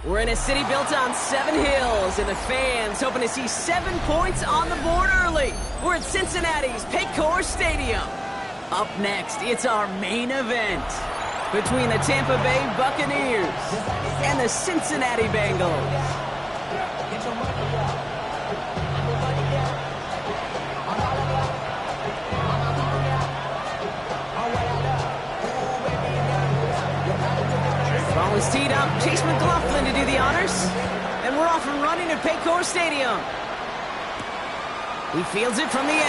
We're in a city built on 7 hills, and the fans hoping to see 7 points on the board early. We're at Cincinnati's Paycor Stadium. Up next, it's our main event between the Tampa Bay Buccaneers and the Cincinnati Bengals. Ball is teed up. Chase McLaughlin to do the honors. And we're off and running at Paycor Stadium. He fields it from the 8.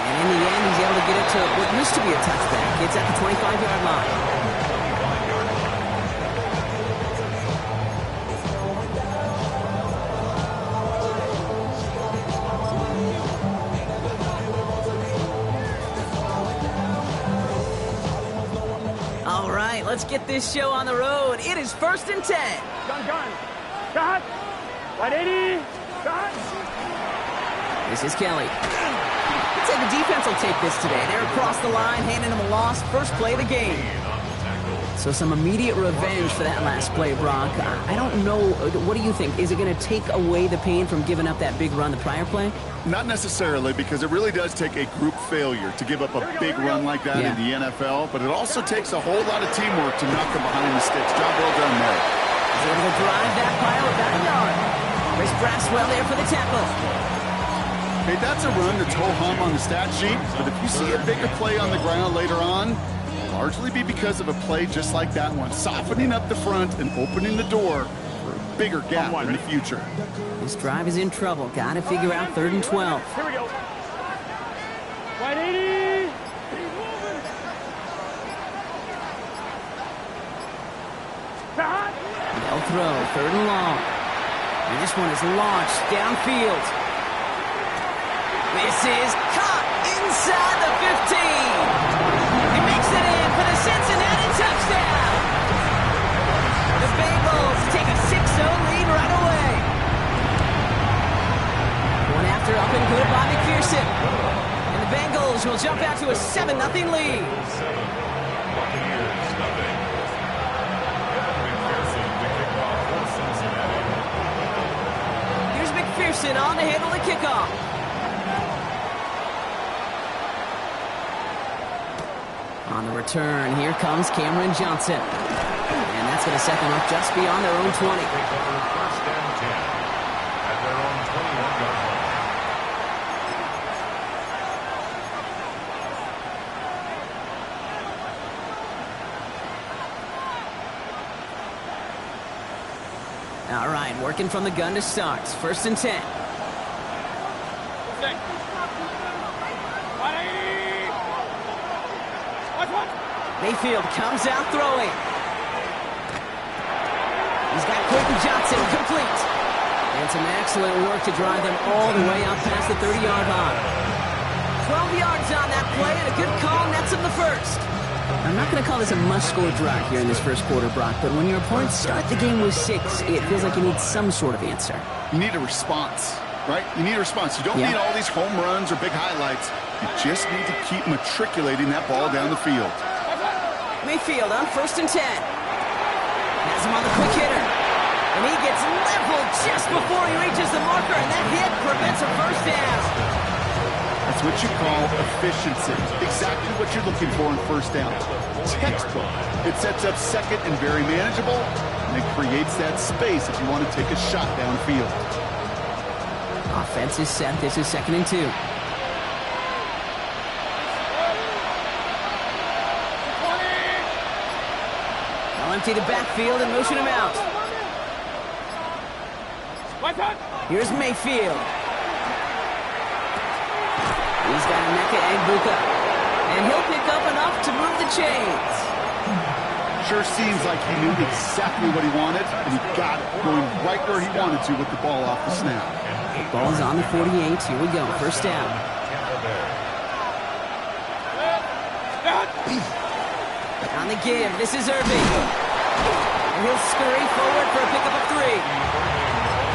And in the end, he's able to get it to what used to be a touchback. It's at the 25-yard line. Let's get this show on the road. It is 1st and 10. Gun. Shot. 180. Shot. This is Kelly. I'd say the defense will take this today. They're across the line, handing him a loss. First play of the game. So some immediate revenge for that last play, Brock. I don't know. What do you think? Is it going to take away the pain from giving up that big run the prior play? Not necessarily, because it really does take a group failure to give up a big run like that in the NFL, but it also takes a whole lot of teamwork to knock them behind the sticks. Job well done there. He's able to drive that pile about a yard. Chris Braswell there for the tackle. Okay, that's a run that's ho-hum on the stat sheet, but if you see a bigger play on the ground later on, largely be because of a play just like that one, softening up the front and opening the door for a bigger gap in the future. This drive is in trouble. Got to figure out 3rd and 12. Here we go. 180. They'll throw. 3rd and long. And this one is launched downfield. This is caught inside the 15. He makes it in for the Cincinnati touchdown. The Bengals take a 6-0 lead right away. One after up and good by McPherson. And the Bengals will jump out to a 7-0 lead. Here's McPherson on to handle the kickoff. On the return, here comes Cameron Johnson. And that's going to set them up just beyond their own 20. First and 10 at their own 21-yard line. All right, working from the gun to start. 1st and 10. Mayfield comes out throwing. He's got Quentin Johnson complete. And some excellent work to drive them all the way out past the 30-yard line. 12 yards on that play and a good call nets him the first. I'm not going to call this a must-score drive here in this first quarter, Brock, but when your opponents start the game with 6, it feels like you need some sort of answer. You need a response, right? You need a response. You don't need all these home runs or big highlights. You just need to keep matriculating that ball down the field. Mayfield on 1st and 10. Has him on the quick hitter. And he gets leveled just before he reaches the marker, and that hit prevents a first down. That's what you call efficiency. Exactly what you're looking for in first down. Textbook. It sets up second and very manageable, and it creates that space if you want to take a shot downfield. Offense is set. This is 2nd and 2. Empty the backfield and motion him out. Here's Mayfield. He's got Emeka Egbuka. And he'll pick up enough to move the chains. Sure seems like he knew exactly what he wanted, and he got it, going right where he wanted to with the ball off the snap. Ball's on the 48. Here we go. First down. On the give. This is Irving. And he'll scurry forward for a pickup of 3.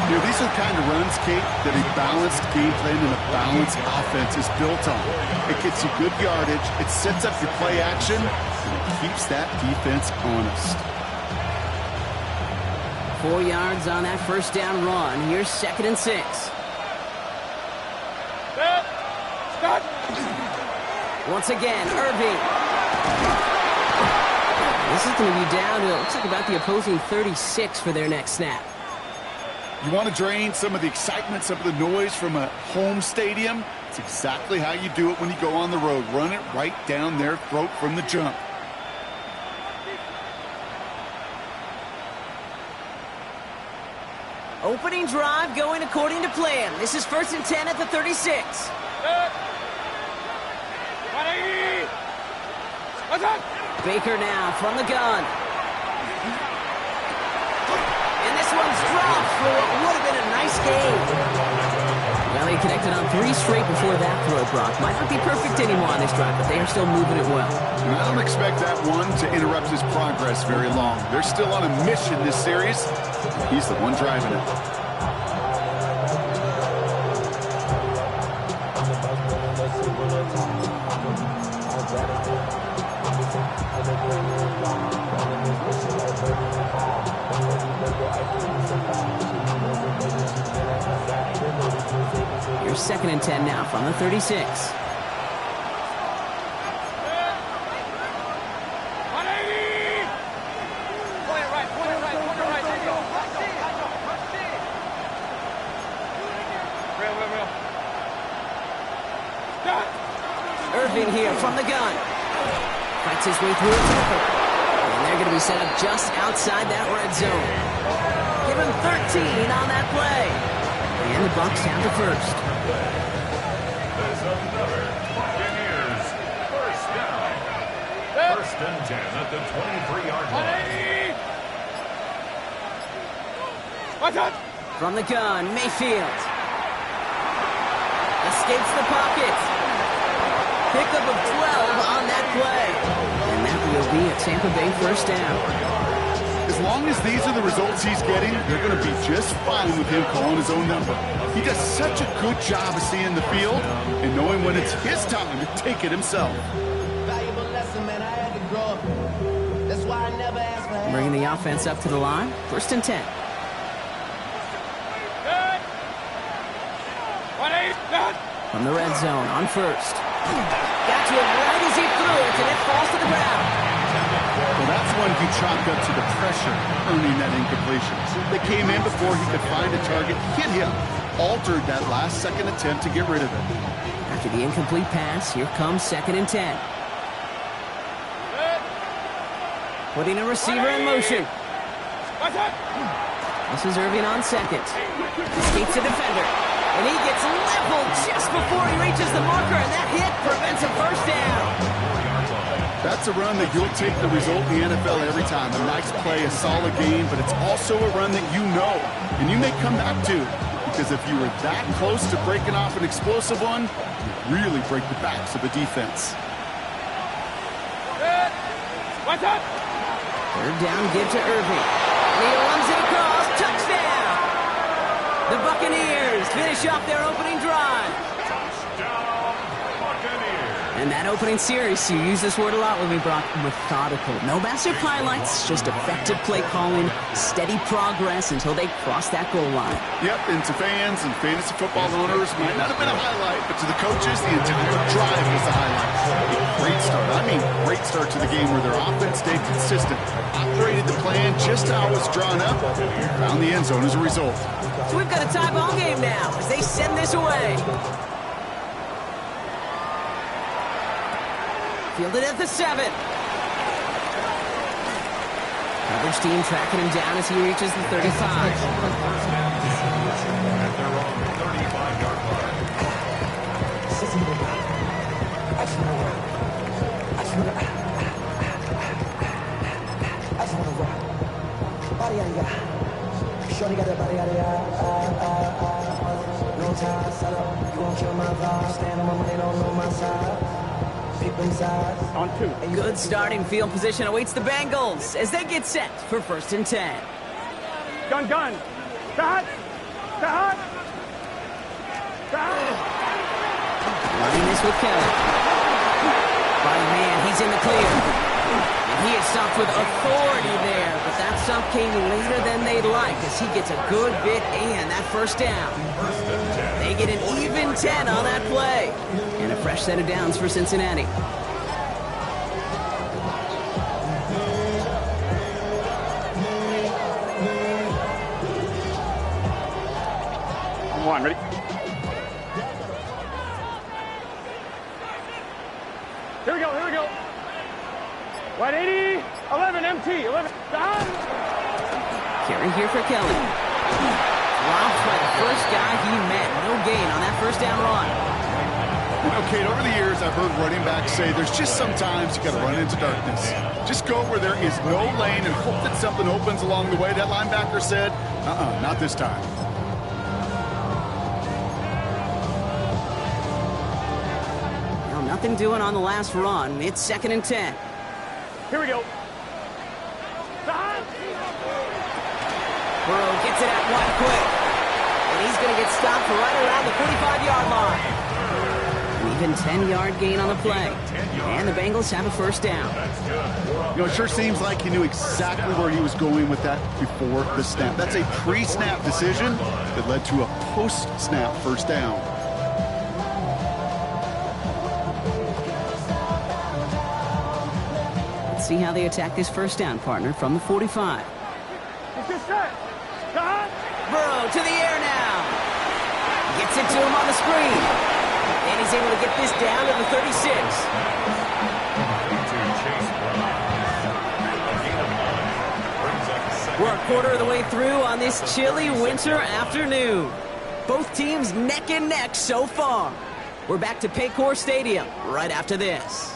You know, these are the kind of runs, Kate, that a balanced game plan and a balanced offense is built on. It gets you good yardage, it sets up your play action, and it keeps that defense honest. 4 yards on that first down run. Here's 2nd and 6. Start. Once again, Irving. This is going to be down to, it looks like, about the opposing 36 for their next snap. You want to drain some of the excitement, some of the noise from a home stadium? It's exactly how you do it when you go on the road. Run it right down their throat from the jump. Opening drive going according to plan. This is 1st and 10 at the 36. Baker now from the gun. And this one's dropped for what would have been a nice game. Well, he connected on 3 straight before that throw, Brock. Might not be perfect anymore on this drive, but they are still moving it well. And I don't expect that one to interrupt his progress very long. They're still on a mission this series. He's the one driving it. Here's 2nd and 10 now from the 36. Irving here from the gun. Fights his way through a tackle. And they're going to be set up just outside that red zone. Give him 13 on that play. And the Bucs have the first. There's another Buccaneers first down. 1st and 10 at the 23-yard line. From the gun, Mayfield. Escapes the pocket. Pickup of 12 on that play. And that will be a Tampa Bay first down. As long as these are the results he's getting, they're going to be just fine with him calling his own number. He does such a good job of seeing the field and knowing when it's his time to take it himself. Valuable lesson, man. I had to grow up. That's why I never asked for help. Bringing the offense up to the line. 1st and 10. From the red zone on 1st. Got to it right as he threw it, and it falls to the ground. Well, that's when he chalked up to the pressure, earning that incompletion. They came in before he could find a target, hit him, altered that last-second attempt to get rid of it. After the incomplete pass, here comes 2nd and 10. Putting a receiver in motion. This is Irving on 2nd. Escapes a defender. And he gets leveled just before he reaches the marker, and that hit prevents a first down. That's a run that you'll take the result in the NFL every time. A nice play, a solid game, but it's also a run that you know, and you may come back to. Because if you were that close to breaking off an explosive one, you really break the backs of the defense. 3rd down, give to Irving. And he runs it across. Touchdown! The Buccaneers finish off their opening drive. Touchdown, Buccaneers. And that opening series, you use this word a lot when we brought methodical. No massive highlights, just effective play calling, steady progress until they cross that goal line. Yep, and to fans and fantasy football owners, might not have been a highlight, but to the coaches, the entire drive was the highlight. A great start. I mean, great start to the game where their offense stayed consistent, operated the plan just how it was drawn up, and found the end zone as a result. So we've got a tie ball game now as they send this away. Fielded at the 7. Coverage team tracking him down as he reaches the 35. At their own 35-yard line. Shorty got that body, no time, set up, you gon' kill my vibe. Stand on my money, don't know my side. Peep inside. On 2. Good starting field position awaits the Bengals as they get set for 1st and 10. Gun. Start. Running this with Kelly. Body man, he's in the clear. And He is stopped with authority there, but that stop came later than they'd like as he gets a good bit and that first down. They get an even 10 on that play. And a fresh set of downs for Cincinnati. One, ready? Here we go, here we go. Wide 80, 11, MT, 11, down. Carry here for Kelly. Dropped by the first guy he met. No gain on that first down run. You know, Kate, over the years, I've heard running backs say there's just sometimes you got to run into darkness. Just go where there is no lane and hope that something opens along the way. That linebacker said, not this time. Now, nothing doing on the last run. It's 2nd and 10. Here we go. Down. Burrow gets it out one quick. And he's going to get stopped right around the 45-yard line. An even 10-yard gain on the play. And the Bengals have a first down. You know, it sure seems like he knew exactly where he was going with that before the snap. That's a pre-snap decision that led to a post-snap first down. Let's see how they attack this first down, partner, from the 45. It's just set. Down. Burrow to the air now. Gets it to him on the screen. And he's able to get this down to the 36. We're a quarter of the way through on this chilly winter afternoon. Both teams neck and neck so far. We're back to Paycor Stadium right after this.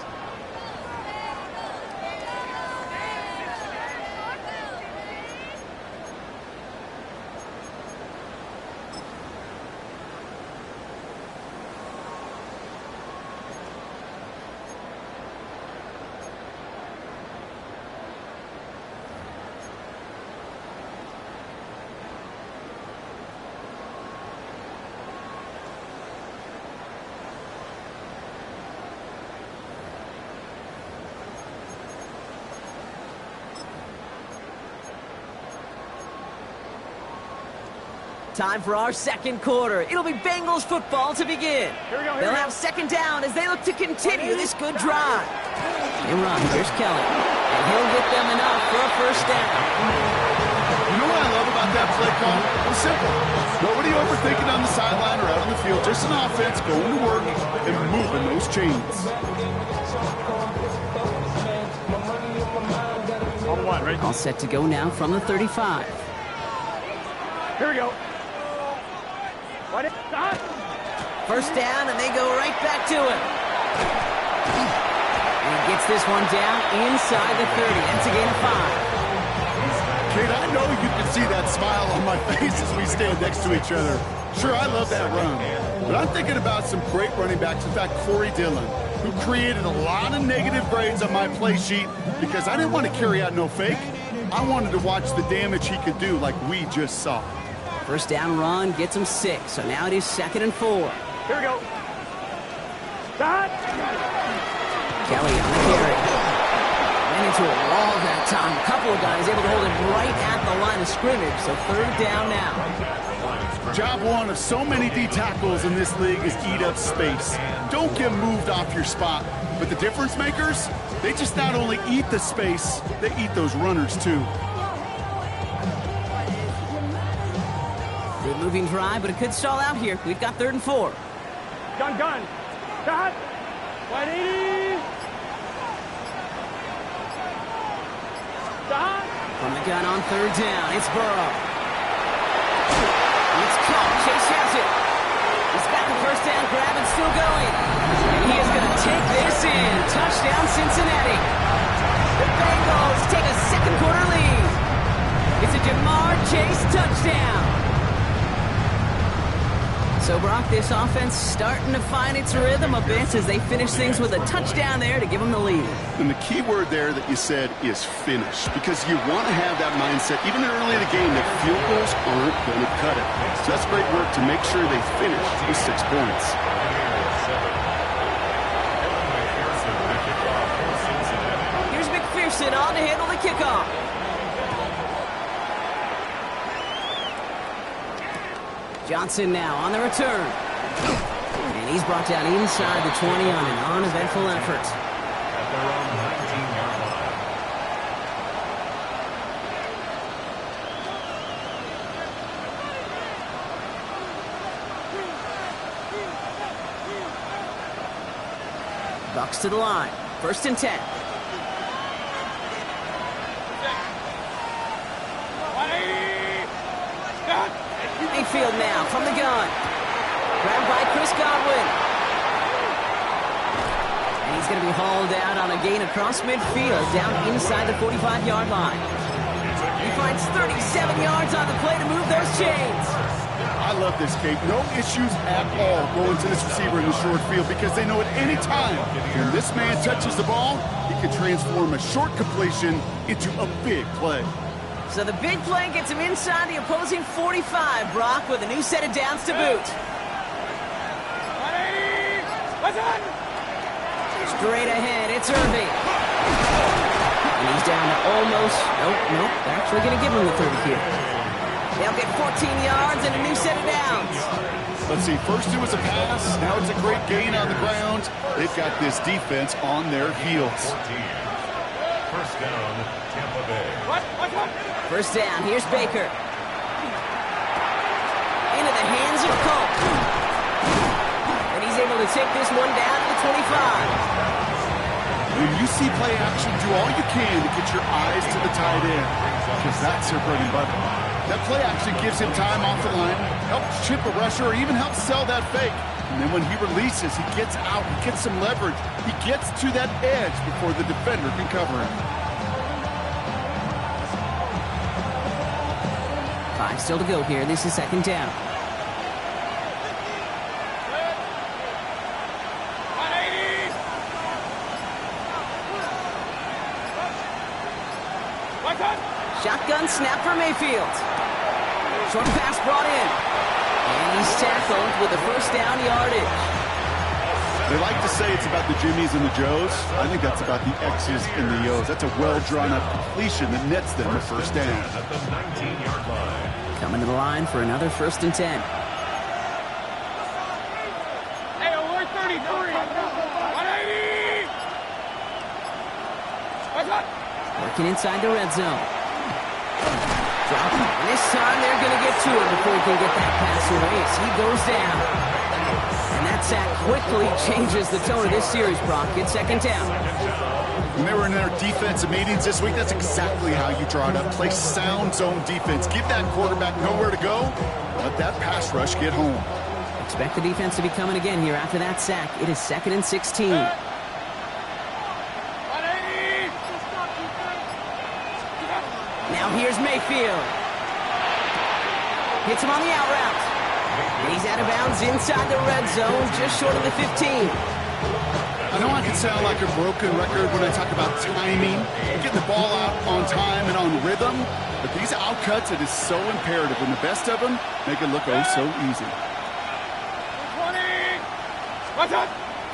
Time for our second quarter. It'll be Bengals football to begin. They'll have second down as they look to continue this good drive. They run. Here's Kelly. And he'll get them enough for a first down. You know what I love about that play call? It's simple. Nobody overthinking on the sideline or out on the field. Just an offense going to work and moving those chains. On one, ready? All set to go now from the 35. Here we go. Wide 80, down. First down, and they go right back to him. And he gets this one down inside the 30. That's a gain of 5. Kate, I know you can see that smile on my face as we stand next to each other. Sure, I love that run. But I'm thinking about some great running backs. In fact, Corey Dillon, who created a lot of negative grades on my play sheet because I didn't want to carry out no fake. I wanted to watch the damage he could do like we just saw. First down run gets him 6, so now it is 2nd and 4. Here we go. Down. Kelly on the carry. Ran into a wall that time. A couple of guys able to hold him right at the line of scrimmage, so 3rd down now. Job one of so many D tackles in this league is eat up space. Don't get moved off your spot. But the difference makers, they just not only eat the space, they eat those runners too. Good moving drive, but it could stall out here. We've got 3rd and 4. Gun. Down. Wide 80. Down. From the gun on 3rd down, it's Burrow. It's caught. Chase has it. He's got the first down grab and still going. And he is going to take this in. Touchdown, Cincinnati. The Bengals take a second quarter lead. It's a Jamar Chase touchdown. So, Brock, this offense starting to find its rhythm a bit as they finish things with a touchdown there to give them the lead. And the key word there that you said is finish, because you want to have that mindset, even early in the game, that field goals aren't going to cut it. So that's great work to make sure they finish with 6 points. Here's McPherson kickoff. Johnson now on the return. And he's brought down inside the 20 on an uneventful effort. At their own 19-yard line. Bucks to the line. 1st and 10. Mayfield now from the gun. Grabbed by Chris Godwin. And he's going to be hauled out on a gain across midfield, down inside the 45-yard line. He finds 37 yards on the play to move those chains. I love this, Kate. No issues at all going to this receiver in the short field because they know at any time when this man touches the ball, he can transform a short completion into a big play. So the big play gets him inside the opposing 45, Brock, with a new set of downs to boot. Straight ahead, it's Irving. And he's down to almost, nope, they're actually going to give him the 30 here. They'll get 14 yards and a new set of downs. Let's see, first it was a pass, now it's a great gain on the ground. They've got this defense on their heels. 14. First down, Tampa Bay. First down, here's Baker. Into the hands of Colt. And he's able to take this one down to the 25. When you see play action, do all you can to get your eyes to the tight end, because that's their bread and butter. That play action gives him time off the line, helps chip a rusher, or even helps sell that fake. And then when he releases, he gets out, he gets some leverage. He gets to that edge before the defender can cover him. 5 still to go here. This is 2nd down. Shotgun snap for Mayfield. Short pass brought in. And he's tackled with the first down yardage. They like to say it's about the Jimmies and the Joes. I think that's about the X's and the O's. That's a well-drawn-up completion that nets them the first down. At the 19-yard line. Coming to the line for another 1st and 10. Hey, alert 33. 180. Working inside the red zone. Drop. And this time they're going to get to him before he can get that pass away as he goes down. And that sack quickly changes the tone of this series, Brock. It's 2nd down. When they were in their defensive meetings this week, that's exactly how you draw it up. Play sound zone defense. Give that quarterback nowhere to go. Let that pass rush get home. Expect the defense to be coming again here after that sack. It is 2nd and 16. Now here's Mayfield. Hits him on the out route. And he's out of bounds inside the red zone, just short of the 15. I know I can sound like a broken record when I talk about timing, getting the ball out on time and on rhythm, but these outcuts, it is so imperative. And the best of them make it look oh so easy.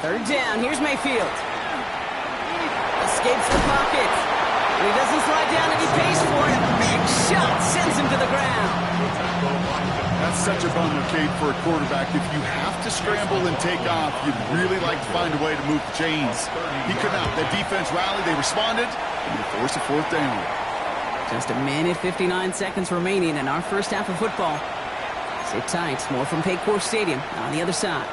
3rd down, here's Mayfield. Escapes the pocket. And he doesn't slide down and he pays for it. A big shot sends him to the ground. That's such a bummer, Kate, for a quarterback. If you have to scramble and take off, you'd really like to find a way to move the chains. He could not. That defense rallied, they responded, and they forced a 4th down. Just a minute, 59 seconds remaining in our first half of football. Sit tight. More from Paycor Stadium on the other side.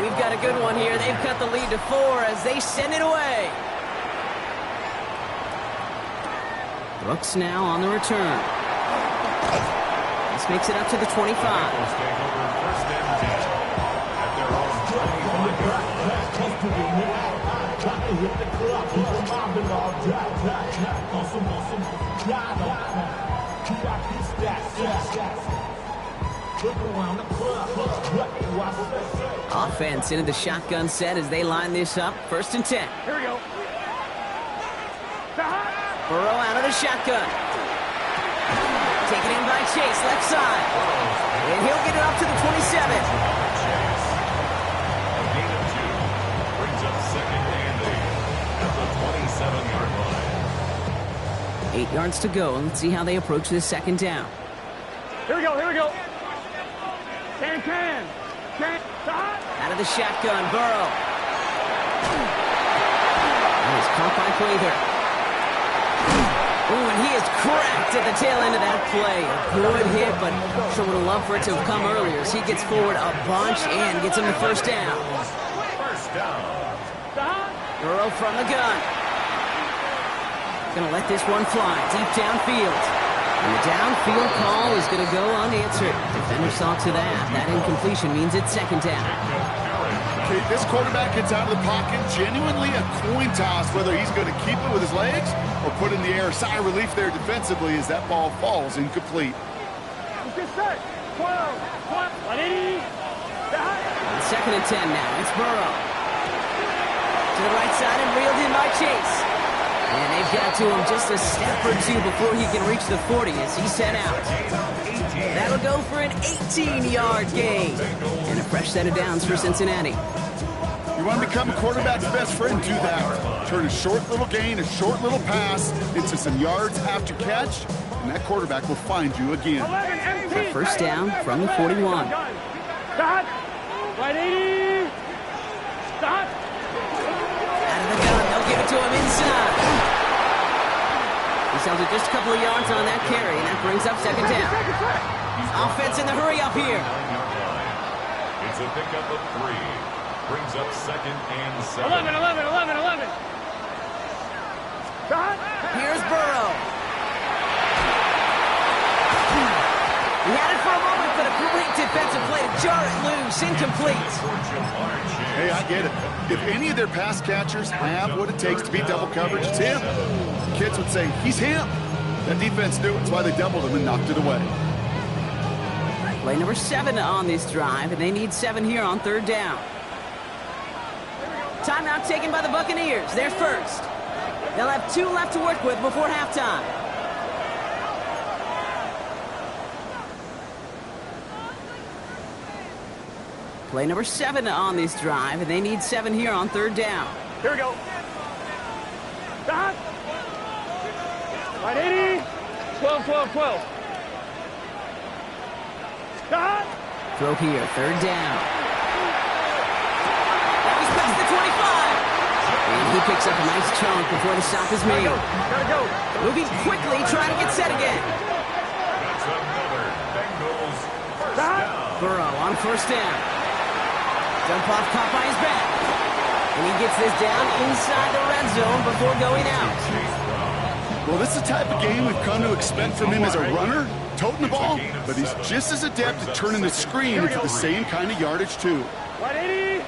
We've got a good one here. They've cut the lead to 4 as they send it away. Brooks now on the return. This makes it up to the 25. Offense into the shotgun set as they line this up. 1st and 10. Here we go. Burrow out of the shotgun. Taken in by Chase, left side. And he'll get it up to the 27. 27-yard line. 8 yards to go. Let's see how they approach this second down. Here we go, here we go. Can. Out of the shotgun, Burrow. He's caught by Prather. Ooh, and he is cracked at the tail end of that play. A good hit, but sure would have loved for it to have come earlier as he gets forward a bunch and gets him the first down. First down. Burrow from the gun. Gonna let this one fly deep downfield. And the downfield call is gonna go unanswered. Defender saw to that. That incompletion means it's second down. Okay, this quarterback gets out of the pocket, genuinely a coin toss whether he's going to keep it with his legs or put it in the air. Sigh of relief there defensively as that ball falls incomplete. Get set. 12, 180. Second and 10 now. It's Burrow. To the right side and reeled in by Chase. And they've got to him just a step or two before he can reach the 40 as he set out. That'll go for an 18-yard gain. And a fresh set of downs for Cincinnati. You want to become a quarterback's best friend, do that. Turn a short little gain, a short little pass into some yards after catch, and that quarterback will find you again. A first down from the 41. Stop. 180. Stop. Out of the gun, they'll give it to him inside. He sells it just a couple of yards on that carry, and that brings up second down. Offense in the hurry up here. It's a pickup of 3. Brings up second and 7. 11. Stop. Here's Burrow. He had it for a moment, but a great defensive play to jar it loose. Incomplete. Hey, I get it. If any of their pass catchers have what it takes to beat double coverage, it's him. Kids would say, he's him. That defense knew it. That's why they doubled him and knocked it away. Play number 7 on this drive, and they need 7 here on third down. Timeout taken by the Buccaneers. They're first. They'll have 2 left to work with before halftime. Play number 7 on this drive, and they need 7 here on third down. Here we go. Stop. 180. 12. Stop. Throw here, third down. That was past the 25. And he picks up a nice chunk before the stop is made. Gotta go. Moving quickly, trying to get set again. That's another Bengals first Stop. down. Burrow on first down. Dump off caught by his back. And he gets this down inside the red zone before going out. Well, this is the type of game we've come to expect from him as a runner, toting the ball, but he's just as adept at turning the screen into the same kind of yardage, too. 180.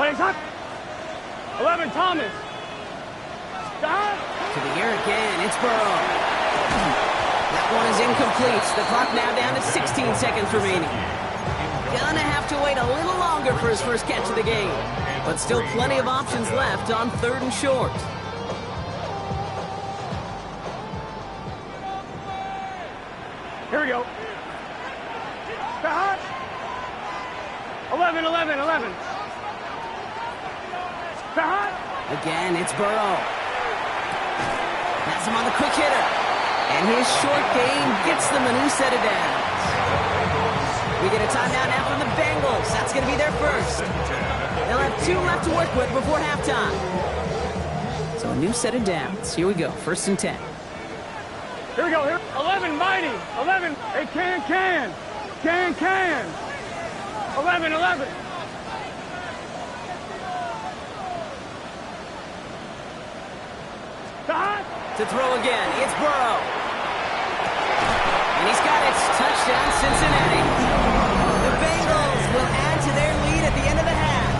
180. 11, Thomas. Stop. To the air again, it's Burrow. That one is incomplete. The clock now down to 16 seconds remaining. Gonna have to wait a little longer for his first catch of the game. But still plenty of options left on third and short. Here we go. Stop. 11. Stop. Again, it's Burrow. That's him on the quick hitter. And his short game gets them a new set of downs. We get a timeout now from the Bengals. That's going to be their first. They'll have 2 left to work with before halftime. So a new set of downs. Here we go, first and 10. Here we go. 11, mighty. 11. Hey, can. 11. Stop. To throw again, it's Burrow. And he's got it. Touchdown, Cincinnati. The Bengals will add to their lead at the end of the half.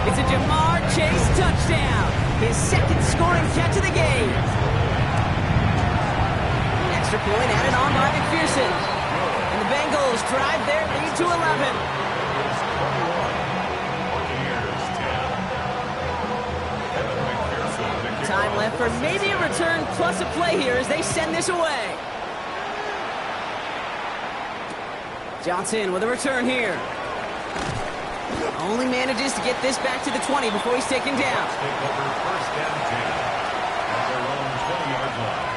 It's a Jamar Chase touchdown. His second scoring catch of the game. Extra point added on by McPherson. And the Bengals drive their lead to 11. Time left for maybe a return plus a play here as they send this away. Johnson with a return here. Only manages to get this back to the 20 before he's taken down. Take over first down 10 at their own 20-yard line.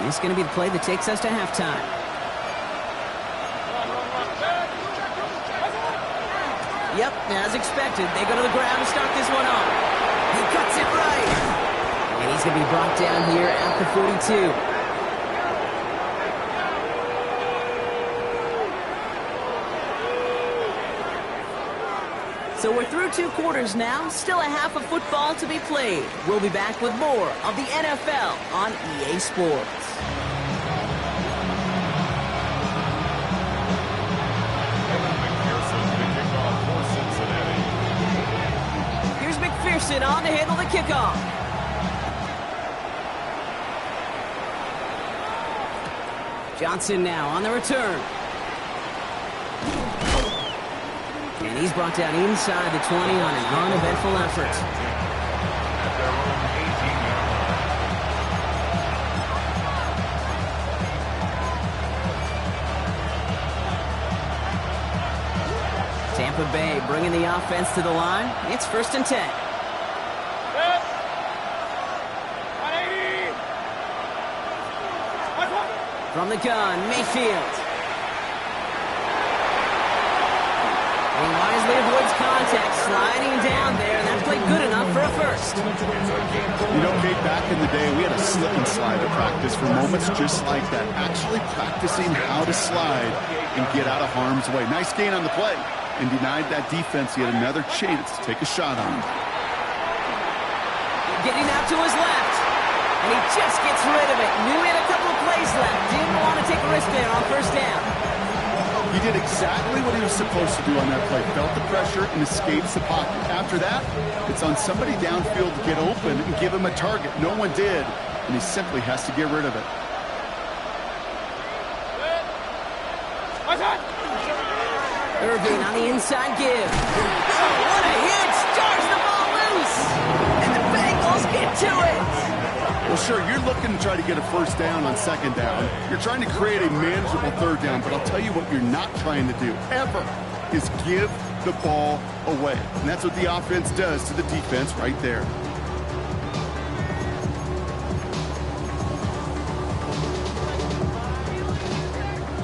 This is going to be the play that takes us to halftime. Yep, as expected, they go to the ground to start this one off. He cuts it right. And he's going to be brought down here at the 42. So we're through 2 quarters now, still a half of football to be played. We'll be back with more of the NFL on EA Sports. Here's McPherson on to handle the kickoff. Johnson now on the return. And he's brought down inside the 20 on an uneventful effort. At their own 18-yard line. Tampa Bay bringing the offense to the line. It's 1st and 10. From the gun, Mayfield. He wisely avoids contact, sliding down there, and that played good enough for a first. You know, Kate, back in the day, we had a slip and slide at practice for moments just like that. Actually practicing how to slide and get out of harm's way. Nice gain on the play, and denied that defense. He had another chance to take a shot on him. Getting out to his left, and he just gets rid of it. Knew he had a couple of plays left. Didn't want to take a risk there on first down. He did exactly what he was supposed to do on that play. Felt the pressure and escapes the pocket. After that, it's on somebody downfield to get open and give him a target. No one did, and he simply has to get rid of it. Irving on the inside give. Oh, what a hit! Stars the ball loose! And the Bengals get to it! Well, sure, you're looking to try to get a first down on 2nd down. You're trying to create a manageable 3rd down, but I'll tell you what you're not trying to do, ever, is give the ball away. And that's what the offense does to the defense right there.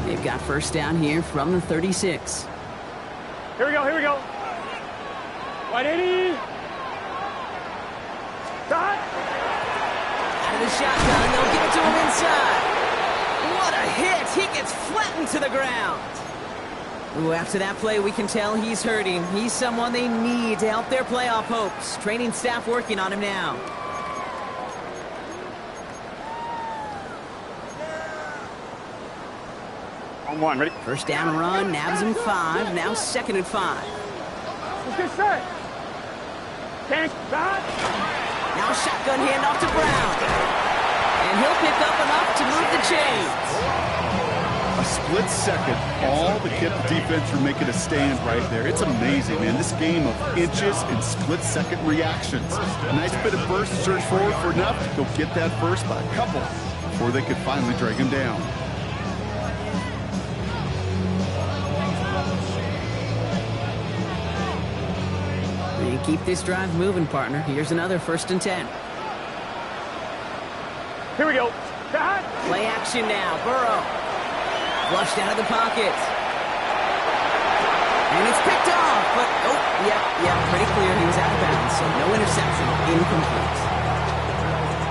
They've got first down here from the 36. Here we go, here we go. 180. Stop. Out of the shotgun, they'll give it to him inside. What a hit! He gets flattened to the ground. Ooh, after that play, we can tell he's hurting. He's someone they need to help their playoff hopes. Training staff working on him now. On 1, ready? First down run, nabs him 5. Now 2nd and 5. Let's get set. Can't stop. Now shotgun handoff to Brown. And he'll pick up enough to move the chains. A split second, all that kept the defense from making a stand right there. It's amazing, man. This game of inches and split-second reactions. A nice bit of burst, search forward for enough to go get that first by a couple before they could finally drag him down. They keep this drive moving, partner. Here's another 1st and 10. Here we go. Stop. Play action now. Burrow. Flushed out of the pocket. And it's picked off, but, oh, yeah, pretty clear he was out of bounds, so no interception, incomplete.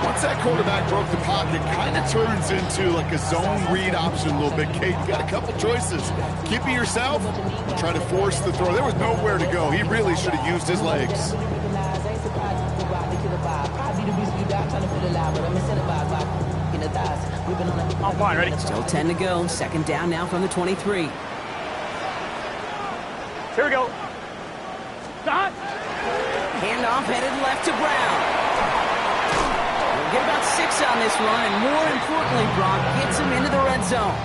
Once that quarterback broke the pocket, kind of turns into like a zone read option a little bit, Kate. You got a couple choices. Keep it yourself, try to force the throw. There was nowhere to go. He really should have used his legs. On 1, ready? Still 10 to go. 2nd down now from the 23. Here we go. Stop. Handoff headed left to Brown. We'll get about 6 on this run, and more importantly, Brock gets him into the red zone.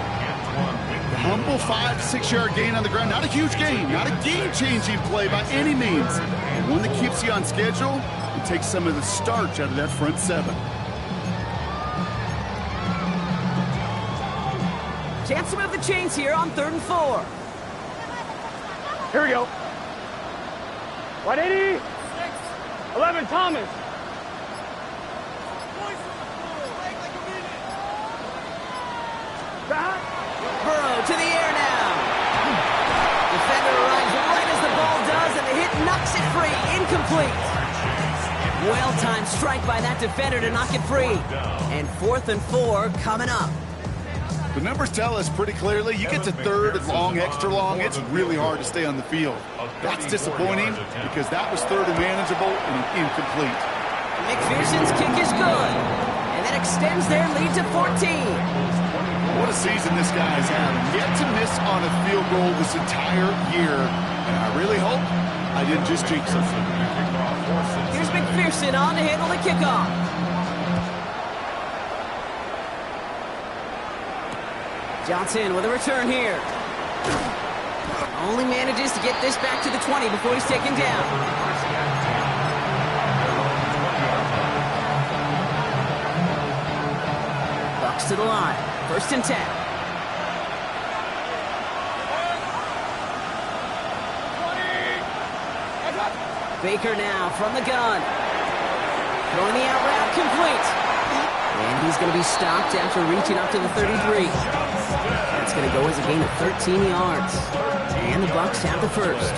The humble 5-6 yard gain on the ground. Not a huge gain, not a game-changing play by any means. But one that keeps you on schedule and takes some of the starch out of that front 7. Chance to move the chains here on 3rd and 4. Here we go. 180. 11, Thomas. Back. Burrow to the air now. Defender arrives right as the ball does, and the hit knocks it free. Incomplete. Well-timed strike by that defender to knock it free. And 4th and 4 coming up. The numbers tell us pretty clearly, you get to 3rd and long, extra long, it's really hard to stay on the field. That's disappointing because that was 3rd and manageable and incomplete. McPherson's kick is good, and that extends their lead to 14. What a season this guy's having. Yet to miss on a field goal this entire year, and I really hope I didn't just jinx him. Here's McPherson on to handle the kickoff. Johnson with a return here. Only manages to get this back to the 20 before he's taken down. Bucks to the line. 1st and 10. Baker now from the gun. Throwing the out route complete. And he's going to be stopped after reaching up to the 33. That's going to go as a gain of 13 yards. And the Bucks have the first.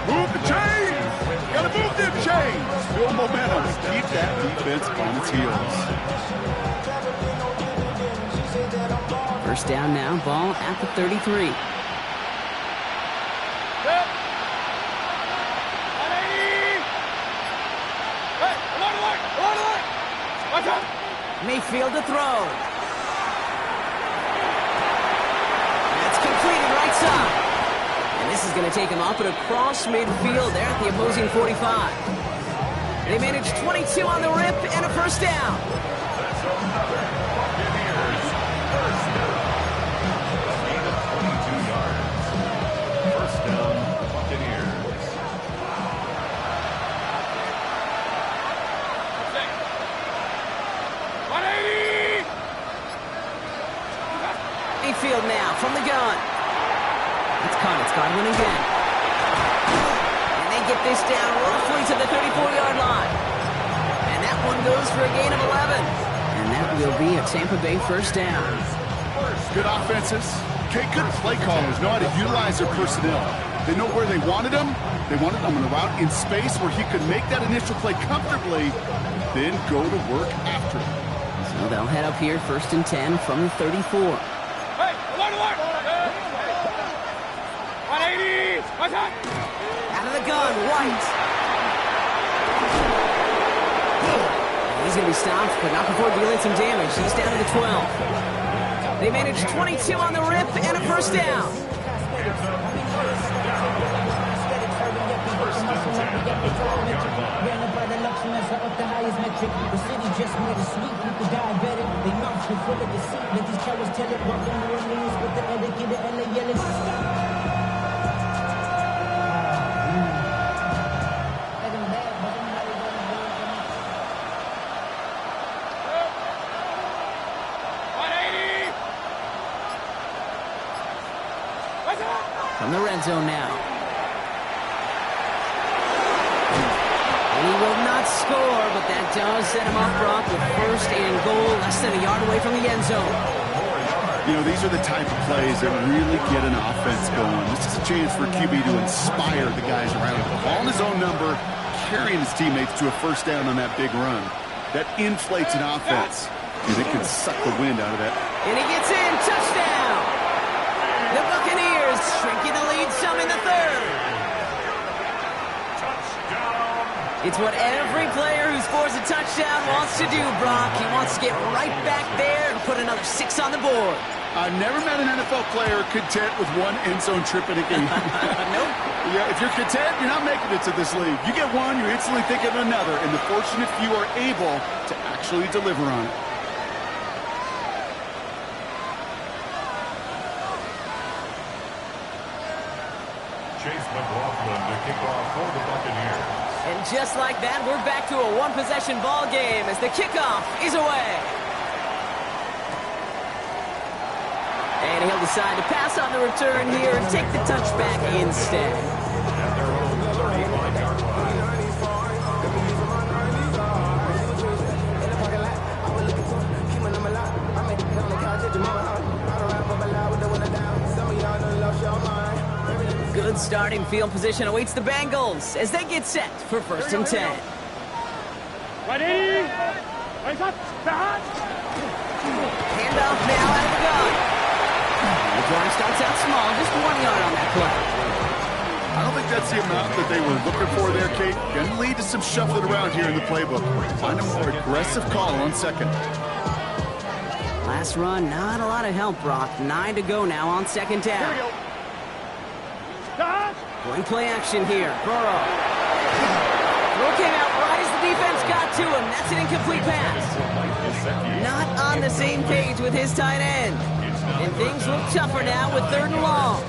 Move the chains! Gotta move them chains! Build momentum. Keep that defense on its heels. First down now, ball at the 33. Mayfield to throw. That's completed right side. And this is going to take him up and across midfield there at the opposing 45. They managed 22 on the rip and a first down. First down, Buccaneers. Mayfield now from the gun. It's caught. It's Godwin again. And they get this down roughly to the 34-yard line. And that one goes for a gain of 11. And that will be a Tampa Bay first down. Good offenses. Okay, good play callers know how to utilize their personnel. They know where they wanted them. They wanted them on a route in space where he could make that initial play comfortably, then go to work after it. So they'll head up here 1st and 10 from the 34. Out of the gun, White. He's going to be stopped, but not before dealing some damage. He's down to the 12. They managed 22 on the rip and a first down. From the red zone now. And he will not score, but that does set him off, Brock, with 1st and goal, less than a yard away from the end zone. You know, these are the type of plays that really get an offense going. This is a chance for QB to inspire the guys around him. Ball in his own number, carrying his teammates to a first down on that big run. That inflates an offense, and it can suck the wind out of that. And he gets in, touchdown! The Buccaneers shrinking the lead some in the 3rd. It's what every player who scores a touchdown wants to do, Brock. He wants to get right back there and put another 6 on the board. I've never met an NFL player content with one end zone trip in a game. Nope. Yeah, if you're content, you're not making it to this league. You get one, you're instantly thinking of another, and the fortunate few are able to actually deliver on it. Chase McLaughlin to kick off for the Buccaneers. And just like that, we're back to a one-possession ball game as the kickoff is away. decide to pass on the return here and take the touchback instead. At their own 35-yard line. Good starting field position awaits the Bengals as they get set for 1st and 10. Ready? Raise up. Start. Handoff now out of the gun. The drive starts out small, just 1 yard on that play. I don't think that's the amount that they were looking for there, Kate. Going to lead to some shuffling around here in the playbook. Find a more aggressive call on 2nd. Last run, not a lot of help, Brock. 9 to go now on 2nd down. Here we go. Start. Going play action here. Burrow. Throw came out right as the defense got to him. That's an incomplete pass. Not on the same page with his tight end. And things look tougher now with 3rd and long.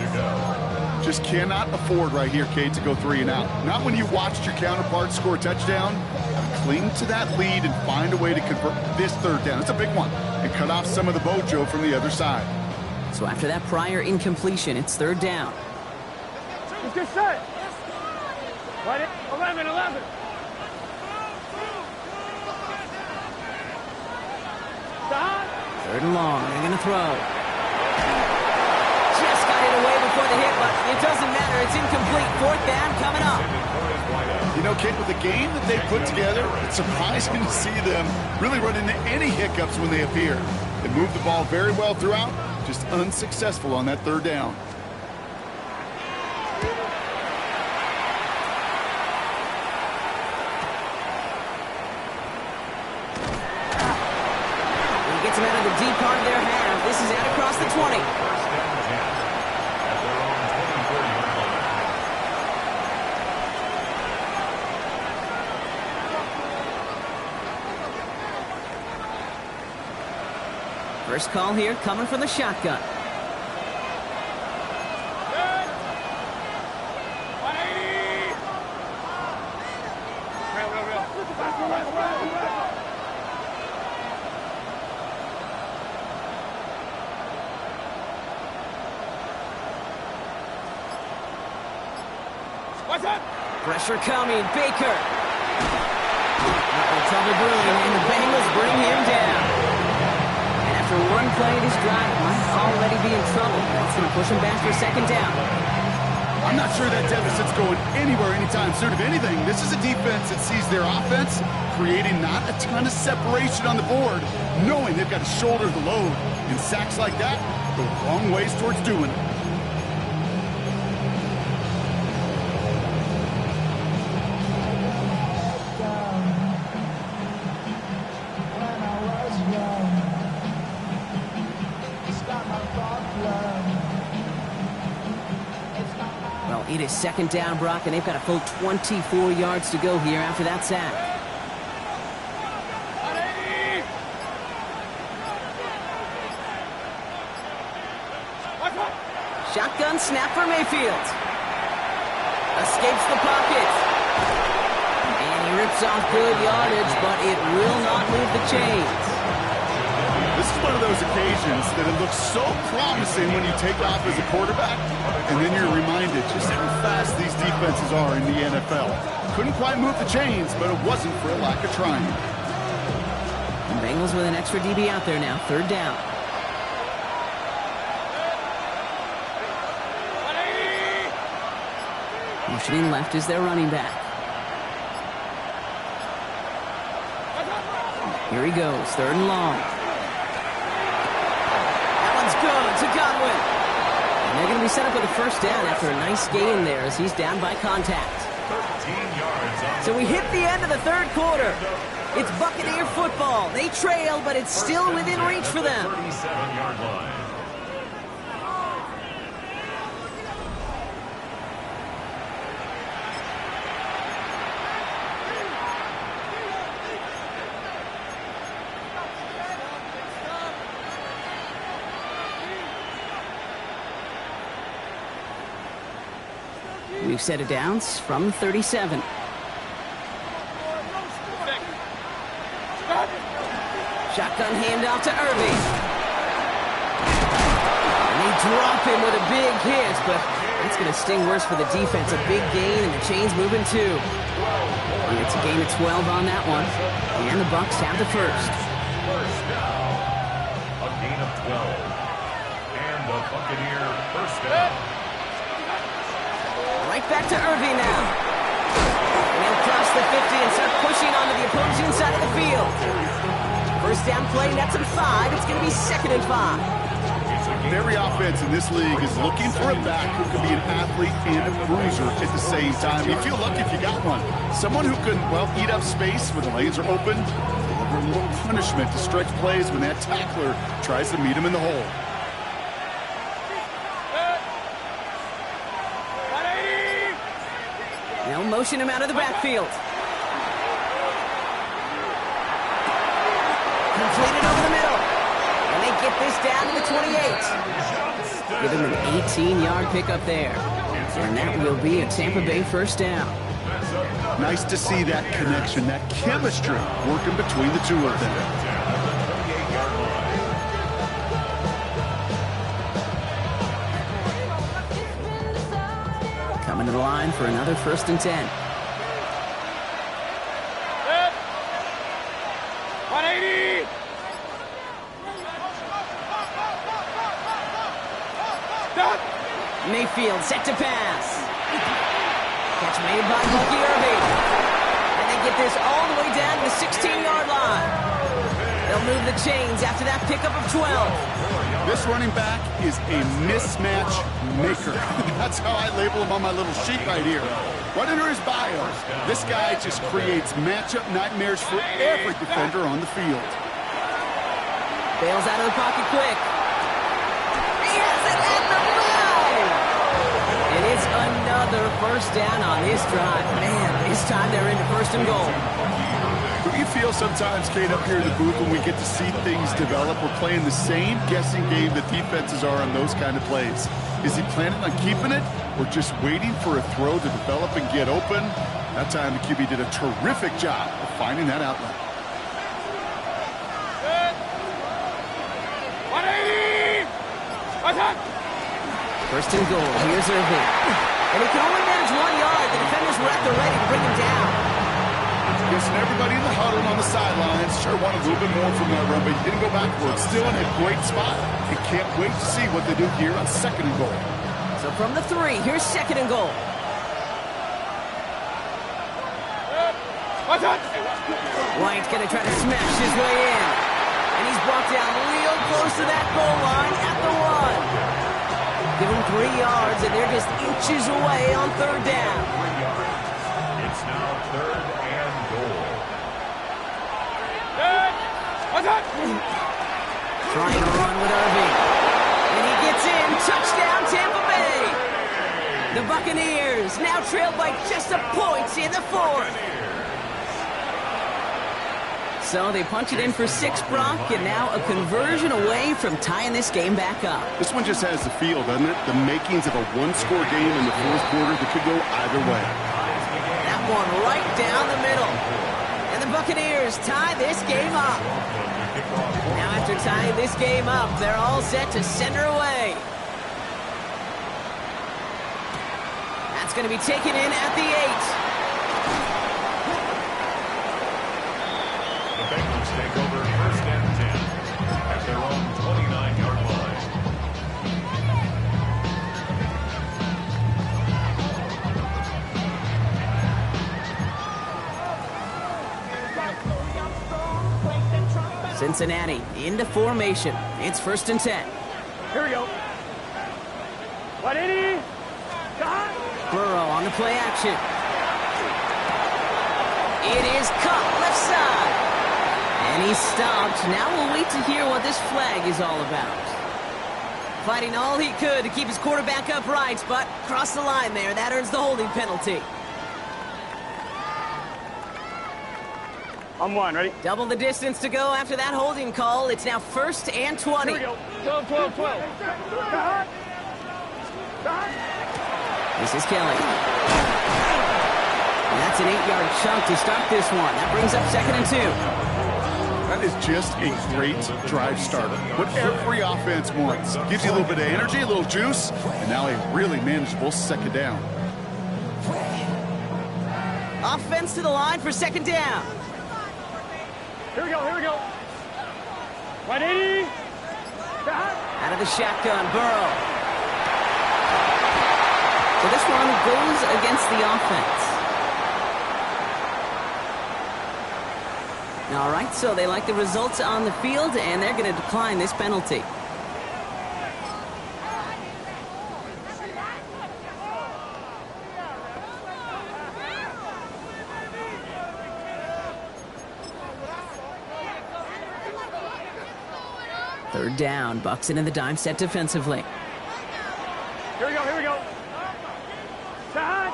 Just cannot afford right here, Kate, to go 3 and out. Not when you watched your counterpart score a touchdown. Cling to that lead and find a way to convert this 3rd down. It's a big one. And cut off some of the mojo from the other side. So after that prior incompletion, it's 3rd down. Let's get set. Ready? 11. Start. 3rd and long. They're going to throw. Just got it away before the hit, but it doesn't matter. It's incomplete. 4th down coming up. You know, Kate, with the game that they put together, it's surprising to see them really run into any hiccups when they appear. They moved the ball very well throughout, just unsuccessful on that 3rd down. He gets him out of the deep part of their half. This is out across the 20. First call here coming from the shotgun. What's up? Pressure coming. Baker. Not trouble brewing, and the Bengals bring him down. And after one play of this drive, might already be in trouble. That's going to push him back for 2nd down. I'm not sure that deficit's going anywhere anytime soon. If anything, this is a defense that sees their offense creating not a ton of separation on the board, knowing they've got to shoulder the load. And sacks like that go long ways towards doing it. Well, it is 2nd down, Brock, and they've got a full 24 yards to go here after that sack. Shotgun snap for Mayfield. Escapes the pocket. And he rips off good yardage, but it will not move the chains. This is one of those occasions that it looks so promising when you take off as a quarterback, and then you're reminded just how fast these defenses are in the NFL. Couldn't quite move the chains, but it wasn't for a lack of trying. The Bengals with an extra DB out there now, 3rd down. Motioning left is their running back. Here he goes, 3rd and long. That one's good to Godwin. And they're going to be set up with a 1st down after a nice gain there as he's down by contact. 13 yards. So we hit the end of the 3rd quarter. It's Buccaneer football. They trail, but it's still within reach for them. 37-yard line. We've set it downs from the 37. Shotgun handoff to Irving. And They drop him with a big hit, but it's going to sting worse for the defense. A big gain, and the chain's moving too. And it's a gain of 12 on that one. And the Bucs have the first. First down. A gain of 12. And the Buccaneer first down. Right back to Irving now. And he'll cross the 50 and start pushing onto the opposing side of the field. First down play, nets him 5. It's going to be 2nd and 5. Every offense in this league is looking for a back who can be an athlete and a bruiser at the same time. You feel lucky if you got one. Someone who can, well, eat up space when the lanes are open, deliver a little punishment to stretch plays when that tackler tries to meet him in the hole. They'll motion him out of the backfield. Completed over the middle. And they get this down to the 28. Give him an 18-yard pickup there. And that will be a Tampa Bay first down. Nice to see that connection, that chemistry working between the two of them. Coming to the line for another 1st and 10. 180. Mayfield set to pass. Catch made by Bucky Irving. And they get this all the way down to the 16-yard line. They'll move the chains after that pickup of 12. This running back is a mismatch maker. That's how I label him on my little sheet right here. Right under his bio, this guy just creates matchup nightmares for every defender on the field. Bails out of the pocket quick. He has it at the 5. And it's another first down on this drive. Man, this time they're into 1st and goal. Do you feel sometimes, Kate, up here in the booth when we get to see things develop? We're playing the same guessing game that defenses are on those kind of plays. Is he planning on keeping it or just waiting for a throw to develop and get open? That time the QB did a terrific job of finding that outlet. 180. First and goal. Here's Irving. And he can only manage 1 yard. The defenders were at the ready to bring him down. Guessing everybody in the huddle on the sidelines sure wanted a little bit more from that run, but he didn't go backwards. Still in a great spot. And can't wait to see what they do here on 2nd and goal. So from the 3, here's 2nd and goal. White's going to try to smash his way in. And he's brought down real close to that goal line at the 1. Give him 3 yards, and they're just inches away on 3rd down. It's now 3rd and goal. Trying to run with Irving. And he gets in. Touchdown, Tampa Bay. The Buccaneers now trailed by just a point in the 4th. So they punch it in for 6, Brock, and now a conversion away from tying this game back up. This one just has the feel, doesn't it? The makings of a one-score game in the 4th quarter that could go either way. That one right down the middle. And the Buccaneers tie this game up. Now after tying this game up, they're all set to send her away. That's going to be taken in at the 8. The Bengals take over 1st and 10 at their own 29-yard line. Cincinnati into formation. It's 1st and 10. Here we go. 180. Burrow on the play action. It is caught left side. And he's stopped. Now we'll wait to hear what this flag is all about. Fighting all he could to keep his quarterback upright, but crossed the line there. That earns the holding penalty. On 1, ready? Double the distance to go after that holding call. It's now 1st and 20. Here we go. 12, 12, 12. This is Kelly. And that's an 8-yard chunk to start this one. That brings up 2nd and 2. That is just a great drive starter. What every offense wants. Gives you a little bit of energy, a little juice, and now a really manageable second down. Offense to the line for second down. Here we go, here we go. 180. Out of the shotgun, Burrow. So this one goes against the offense. All right, so they like the results on the field, and they're going to decline this penalty. Third down, Bucks in the dime set defensively. Here we go, here we go. Shot.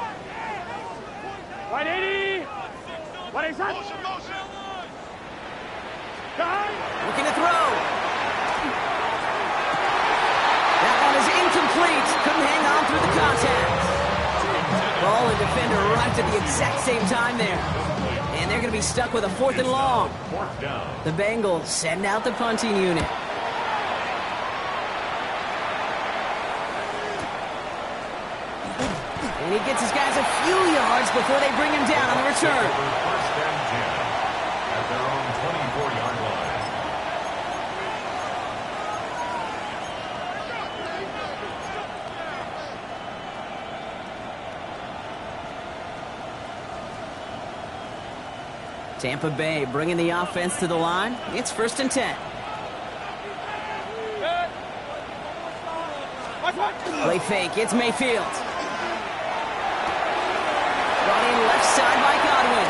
180. 180 shot. Shot. Looking to throw. That one is incomplete. Couldn't hang on through the contact. Ball and defender arrived at the exact same time there. And they're going to be stuck with a 4th and long. The Bengals send out the punting unit. And he gets his guys a few yards before they bring him down on the return. First and 10 at their own 24-yard line. Tampa Bay bringing the offense to the line. It's 1st and 10. Play fake. It's Mayfield. Running left side by Godwin.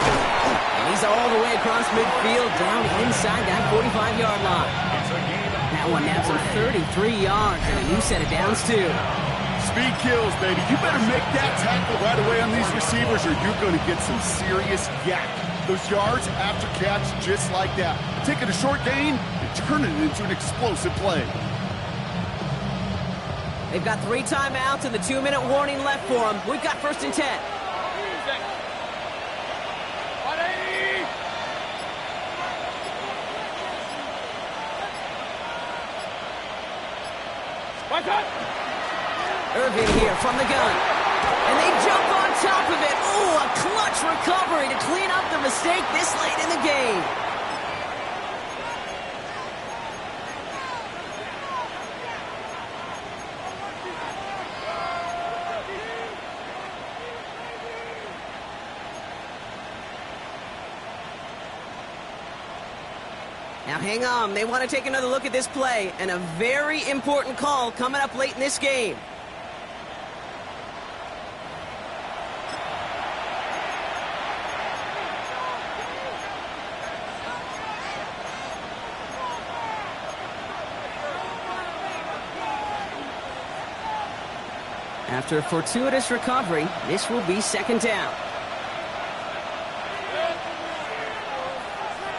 And he's all the way across midfield down inside that 45-yard line. That one naps him 33 yards and a new set of downs, too. Speed kills, baby. You better make that tackle right away on these receivers or you're going to get some serious yak. Those yards after catch just like that. Taking a short gain and turning it into an explosive play. They've got 3 timeouts and the 2-minute warning left for them. We've got 1st and 10. 180. What's up? Irving here from the gun. And they jump on top of it. Oh, a clutch recovery to clean up the mistake this late in the game. Now hang on, they want to take another look at this play, and a very important call coming up late in this game. After a fortuitous recovery, this will be 2nd down.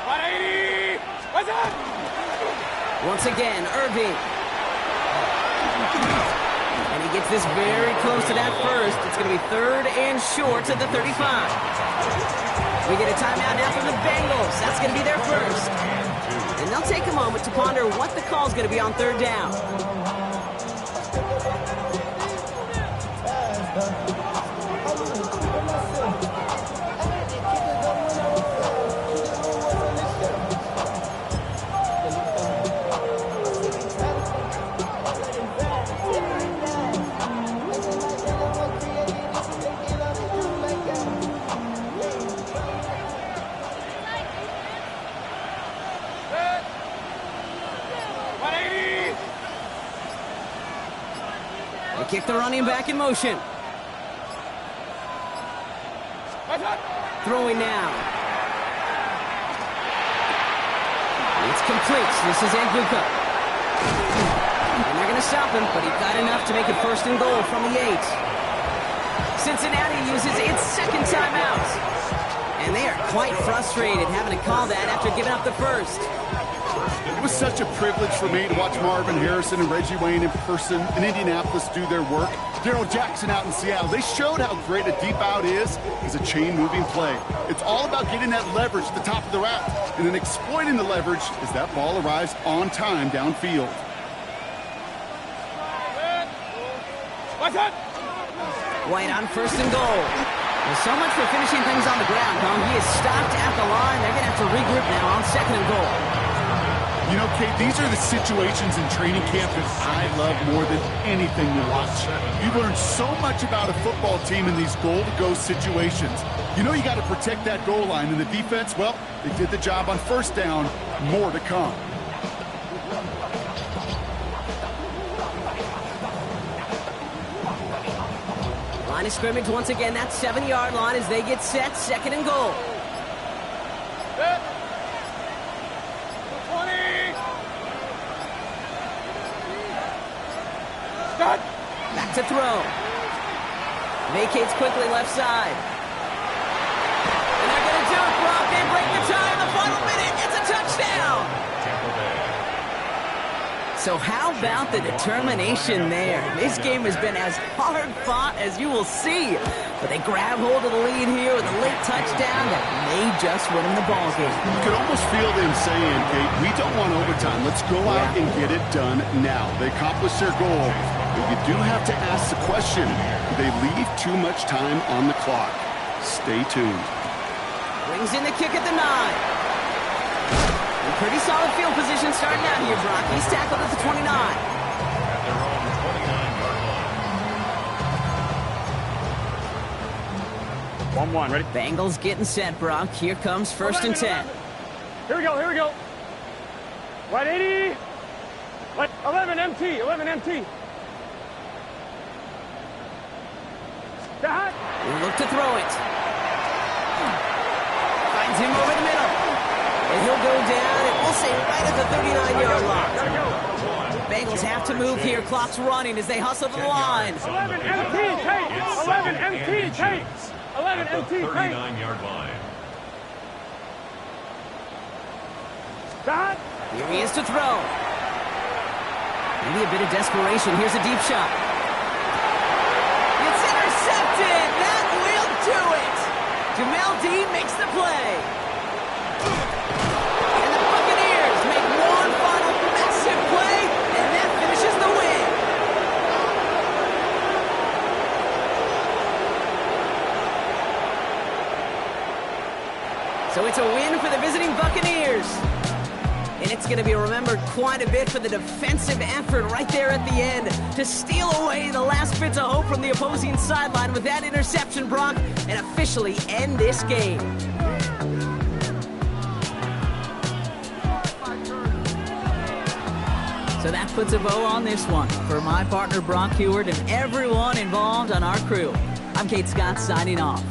180. What's up? Once again, Irving. And he gets this very close to that first. It's going to be 3rd and short to the 35. We get a timeout now from the Bengals. That's going to be their first. And they'll take a moment to ponder what the call is going to be on 3rd down. Kick the running back in motion. Throwing now. It's complete. This is Anguka. And they're going to stop him, but he got enough to make it 1st and goal from the 8. Cincinnati uses its 2nd timeout. And they are quite frustrated having to call that after giving up the first. It was such a privilege for me to watch Marvin Harrison and Reggie Wayne in person in Indianapolis do their work. Darrell Jackson out in Seattle. They showed how great a deep out is as a chain-moving play. It's all about getting that leverage at the top of the route and then exploiting the leverage as that ball arrives on time downfield. White on 1st and goal. Well, so much for finishing things on the ground, huh? He is stopped at the line. They're going to have to regroup now on 2nd and goal. You know, Kate, these are the situations in training camp that I love more than anything to watch. You learn so much about a football team in these goal-to-go situations. You know you got to protect that goal line, and the defense, well, they did the job on 1st down. More to come. Line of scrimmage once again, that 7-yard line as they get set, 2nd and goal. Set. 20. Start. Back to throw. Vacates quickly left side. And they're going to do it, Brock. They break the tie in the final minute. It's a touchdown. So how about the determination there? This game has been as hard fought as you will see. But they grab hold of the lead here with a late touchdown that may just win them the ball game. You could almost feel them saying, Kate, we don't want overtime. Let's go out and get it done now. They accomplished their goal. But you do have to ask the question, do they leave too much time on the clock? Stay tuned. Brings in the kick at the 9. Pretty solid field position starting out here, Brock. He's tackled at the 29. At their own 29-yard line. 1-1, ready? Bengals getting set, Brock. Here comes 1st and 10. Here we go. Right 80. Right 11 MT, 11 MT. Stop. Look to throw it. Finds him over the middle. And he'll go down, and we'll say right at the 39-yard line. Bengals have to move here. Clock's running as they hustle to the line. 11 MT, Tate. 11 MT, Tate. 11 MT, Tate. 39-yard line. Stop. Here he is to throw. Maybe a bit of desperation. Here's a deep shot. It's intercepted. That will do it. Jamel Dean makes the play. And the Buccaneers make one final massive play, and that finishes the win. So it's a win for the visiting Buccaneers. And it's going to be remembered quite a bit for the defensive effort right there at the end to steal away the last bits of hope from the opposing sideline with that interception, Brock, and officially end this game. So that puts a bow on this one. For my partner, Brock Heward, and everyone involved on our crew, I'm Kate Scott signing off.